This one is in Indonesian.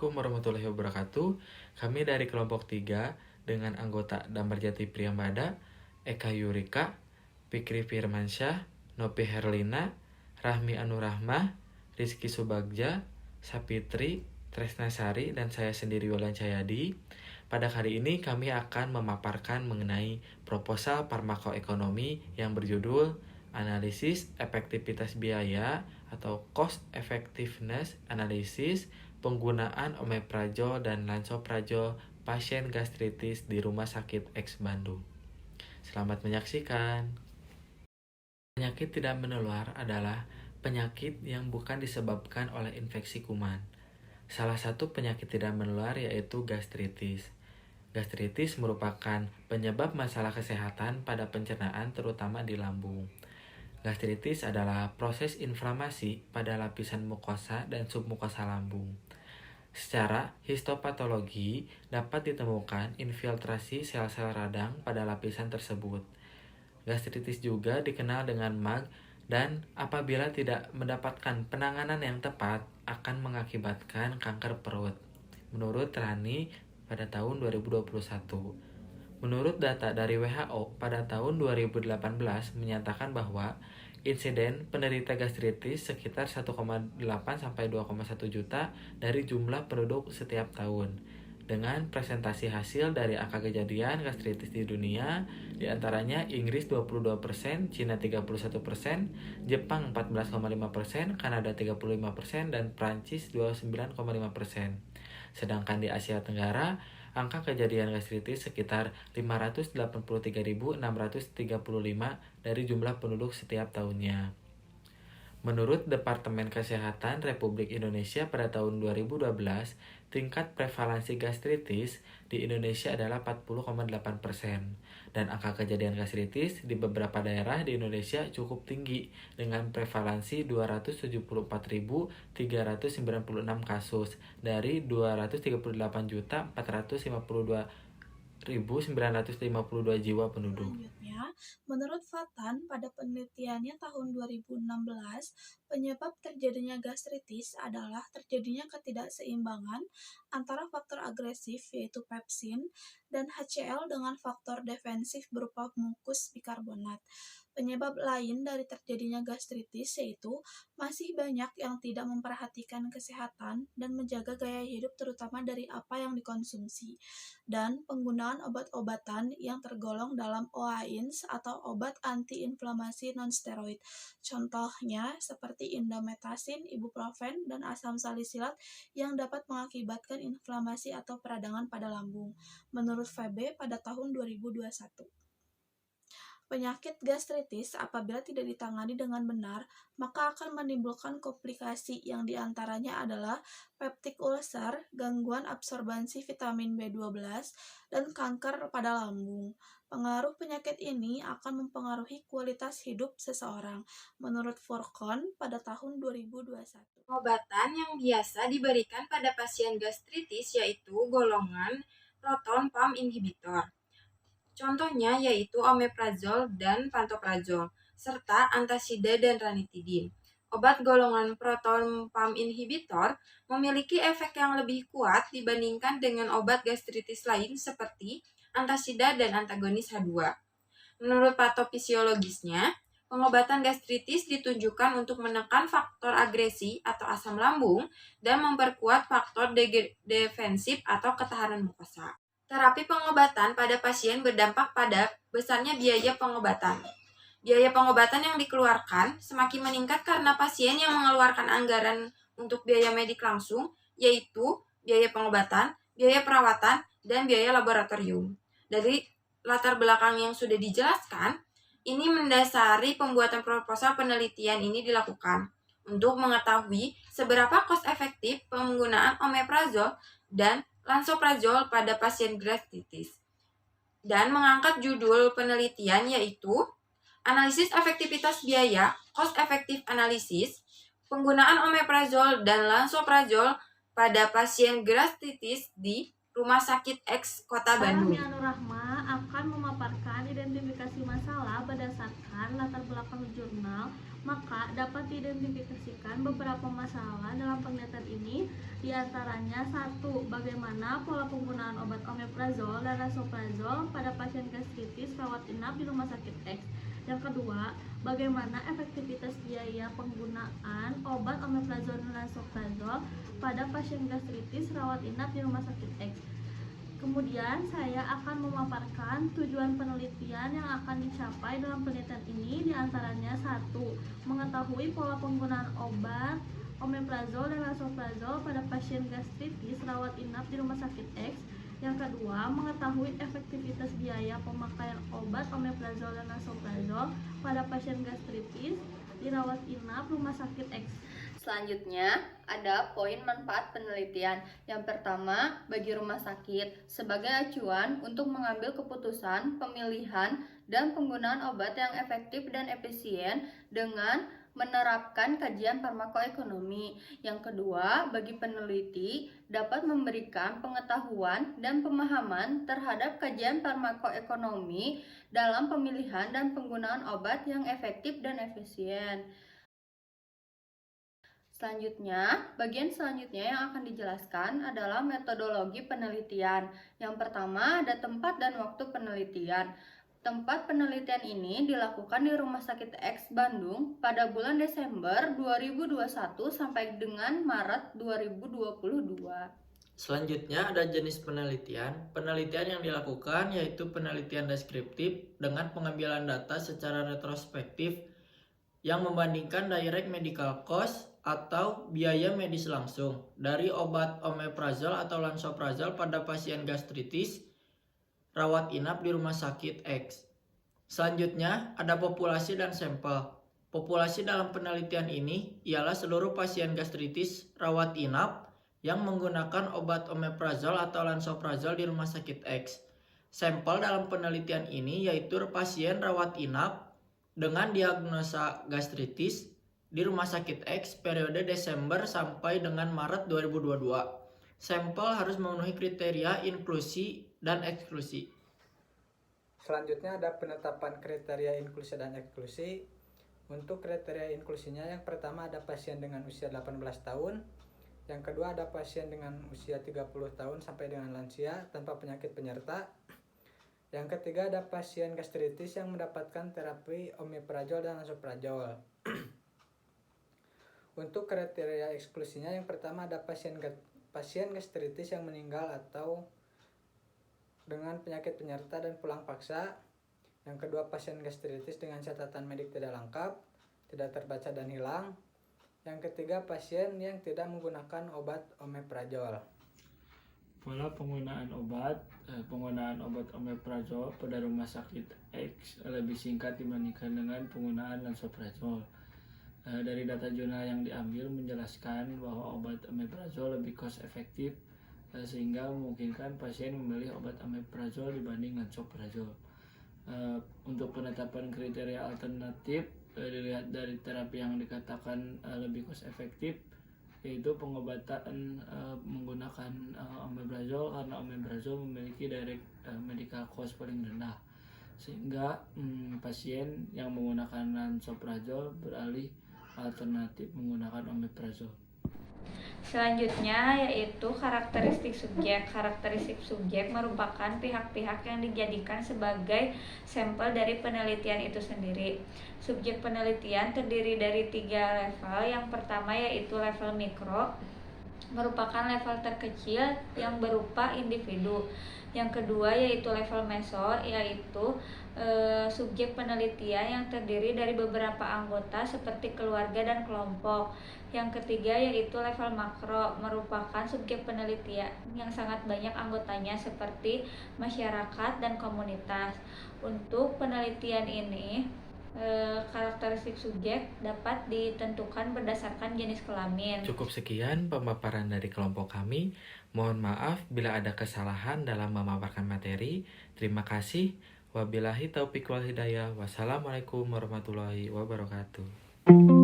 Assalamualaikum warahmatullahi wabarakatuh. Kami dari kelompok 3 dengan anggota Damarjati Priyambada, Eka Yurika, Fikri Firmansyah, Nopi Herlina, Rahmi Anurahmah, Rizky Subagja, Sapitri, Tresnasari, dan saya sendiri Wulan Cahyadi. Pada kali ini kami akan memaparkan mengenai proposal farmakoekonomi yang berjudul Analisis Efektivitas Biaya atau Cost Effectiveness Analysis penggunaan omeprazol dan lansoprazol pasien gastritis di Rumah Sakit X Bandung. Selamat menyaksikan. Penyakit tidak menular adalah penyakit yang bukan disebabkan oleh infeksi kuman. Salah satu penyakit tidak menular yaitu gastritis. Gastritis merupakan penyebab masalah kesehatan pada pencernaan terutama di lambung. Gastritis adalah proses inflamasi pada lapisan mukosa dan submukosa lambung. Secara histopatologi dapat ditemukan infiltrasi sel-sel radang pada lapisan tersebut. Gastritis juga dikenal dengan MAG dan apabila tidak mendapatkan penanganan yang tepat akan mengakibatkan kanker perut. Menurut Rani pada tahun 2021. Menurut data dari WHO pada tahun 2018 menyatakan bahwa insiden penderita gastritis sekitar 1,8 sampai 2,1 juta dari jumlah penduduk setiap tahun. Dengan presentasi hasil dari angka kejadian gastritis di dunia, diantaranya Inggris 22%, Cina 31%, Jepang 14,5%, Kanada 35%, dan Prancis 29,5%. Sedangkan di Asia Tenggara, angka kejadian gastritis sekitar 583.635 dari jumlah penduduk setiap tahunnya. Menurut Departemen Kesehatan Republik Indonesia pada tahun 2012, tingkat prevalensi gastritis di Indonesia adalah 40,8%, dan angka kejadian gastritis di beberapa daerah di Indonesia cukup tinggi dengan prevalensi 274.396 kasus dari 238.452.952 jiwa penduduk. Selanjutnya, menurut Fatan, pada penelitiannya tahun 2016, penyebab terjadinya gastritis adalah terjadinya ketidakseimbangan antara faktor agresif yaitu pepsin dan HCl dengan faktor defensif berupa mukus bikarbonat. Penyebab lain dari terjadinya gastritis yaitu masih banyak yang tidak memperhatikan kesehatan dan menjaga gaya hidup terutama dari apa yang dikonsumsi, dan penggunaan obat-obatan yang tergolong dalam OAINS atau obat antiinflamasi non-steroid. Contohnya seperti indomethacin, ibuprofen, dan asam salisilat yang dapat mengakibatkan inflamasi atau peradangan pada lambung. Menurut VB pada tahun 2021. Penyakit gastritis apabila tidak ditangani dengan benar, maka akan menimbulkan komplikasi yang diantaranya adalah peptic ulcer, gangguan absorbansi vitamin B12, dan kanker pada lambung. Pengaruh penyakit ini akan mempengaruhi kualitas hidup seseorang, menurut Furcon pada tahun 2021. Pengobatan yang biasa diberikan pada pasien gastritis yaitu golongan proton pump inhibitor. Contohnya yaitu omeprazol dan pantoprazol, serta antasida dan ranitidin. Obat golongan proton pump inhibitor memiliki efek yang lebih kuat dibandingkan dengan obat gastritis lain seperti antasida dan antagonis H2. Menurut patofisiologisnya, pengobatan gastritis ditunjukkan untuk menekan faktor agresi atau asam lambung dan memperkuat faktor defensif atau ketahanan mukosa. Terapi pengobatan pada pasien berdampak pada besarnya biaya pengobatan. Biaya pengobatan yang dikeluarkan semakin meningkat karena pasien yang mengeluarkan anggaran untuk biaya medik langsung, yaitu biaya pengobatan, biaya perawatan, dan biaya laboratorium. Dari latar belakang yang sudah dijelaskan, ini mendasari pembuatan proposal penelitian ini dilakukan untuk mengetahui seberapa cost efektif penggunaan omeprazol dan lansoprazol pada pasien gastritis, dan mengangkat judul penelitian yaitu Analisis Efektivitas Biaya Cost Effective Analysis penggunaan omeprazol dan lansoprazol pada pasien gastritis di Rumah Sakit X Kota Bandung. Rahmi Anurahmah akan memaparkan identifikasi masalah berdasarkan menggambarkan latar belakang jurnal, maka dapat diidentifikasikan beberapa masalah dalam penelitian ini, diantaranya 1. Bagaimana pola penggunaan obat omeprazol dan lansoprazol pada pasien gastritis rawat inap di rumah sakit X. Yang kedua, bagaimana efektivitas biaya penggunaan obat omeprazol dan lansoprazol pada pasien gastritis rawat inap di rumah sakit X. Kemudian saya akan memaparkan tujuan penelitian yang akan dicapai dalam penelitian ini, diantaranya 1. Mengetahui pola penggunaan obat omeprazol dan lansoprazol pada pasien gastritis rawat inap di rumah sakit X. Yang kedua, mengetahui efektivitas biaya pemakaian obat omeprazol dan lansoprazol pada pasien gastritis dirawat inap rumah sakit X. Selanjutnya, ada poin manfaat penelitian. Yang pertama, bagi rumah sakit sebagai acuan untuk mengambil keputusan, pemilihan, dan penggunaan obat yang efektif dan efisien dengan menerapkan kajian farmakoekonomi. Yang kedua, bagi peneliti dapat memberikan pengetahuan dan pemahaman terhadap kajian farmakoekonomi dalam pemilihan dan penggunaan obat yang efektif dan efisien. Selanjutnya, bagian selanjutnya yang akan dijelaskan adalah metodologi penelitian. Yang pertama, ada tempat dan waktu penelitian. Tempat penelitian ini dilakukan di Rumah Sakit X Bandung pada bulan Desember 2021 sampai dengan Maret 2022. Selanjutnya ada jenis penelitian. Penelitian yang dilakukan yaitu penelitian deskriptif dengan pengambilan data secara retrospektif yang membandingkan direct medical cost atau biaya medis langsung dari obat omeprazol atau lansoprazol pada pasien gastritis rawat inap di rumah sakit X. Selanjutnya ada populasi dan sampel. Populasi dalam penelitian ini ialah seluruh pasien gastritis rawat inap yang menggunakan obat omeprazol atau lansoprazol di rumah sakit X. Sampel dalam penelitian ini yaitu pasien rawat inap dengan diagnosa gastritis di Rumah Sakit X periode Desember sampai dengan Maret 2022. Sampel harus memenuhi kriteria inklusi dan eksklusi. Selanjutnya ada penetapan kriteria inklusi dan eksklusi. Untuk kriteria inklusinya, yang pertama ada pasien dengan usia 18 tahun. Yang kedua ada pasien dengan usia 30 tahun sampai dengan lansia tanpa penyakit penyerta. Yang ketiga ada pasien gastritis yang mendapatkan terapi omeprazol dan lansoprazol. Untuk kriteria eksklusinya, yang pertama ada pasien gastritis yang meninggal atau dengan penyakit penyerta dan pulang paksa. Yang kedua pasien gastritis dengan catatan medik tidak lengkap, tidak terbaca dan hilang. Yang ketiga pasien yang tidak menggunakan obat omeprazol. Pola penggunaan obat omeprazol pada rumah sakit X lebih singkat dibandingkan dengan penggunaan lansoprazol. Dari data jurnal yang diambil menjelaskan bahwa obat omeprazol lebih cost efektif sehingga memungkinkan pasien memilih obat omeprazol dibanding lansoprazol. Untuk penetapan kriteria alternatif dilihat dari terapi yang dikatakan lebih cost efektif, yaitu pengobatan menggunakan omeprazol karena omeprazol memiliki direct medical cost paling rendah, sehingga pasien yang menggunakan lansoprazol beralih alternatif menggunakan omeprazol. Selanjutnya yaitu karakteristik subjek. Karakteristik subjek merupakan pihak-pihak yang dijadikan sebagai sampel dari penelitian itu sendiri. Subjek penelitian terdiri dari 3 level. Yang pertama yaitu level mikro, merupakan level terkecil yang berupa individu. Yang kedua yaitu level meso, yaitu subjek penelitian yang terdiri dari beberapa anggota seperti keluarga dan kelompok. Yang ketiga yaitu level makro, merupakan subjek penelitian yang sangat banyak anggotanya seperti masyarakat dan komunitas. Untuk penelitian ini, karakteristik subjek dapat ditentukan berdasarkan jenis kelamin. Cukup sekian pemaparan dari kelompok kami. Mohon maaf bila ada kesalahan dalam memaparkan materi. Terima kasih. Wabillahi taufiq wal hidayah. Wassalamualaikum warahmatullahi wabarakatuh.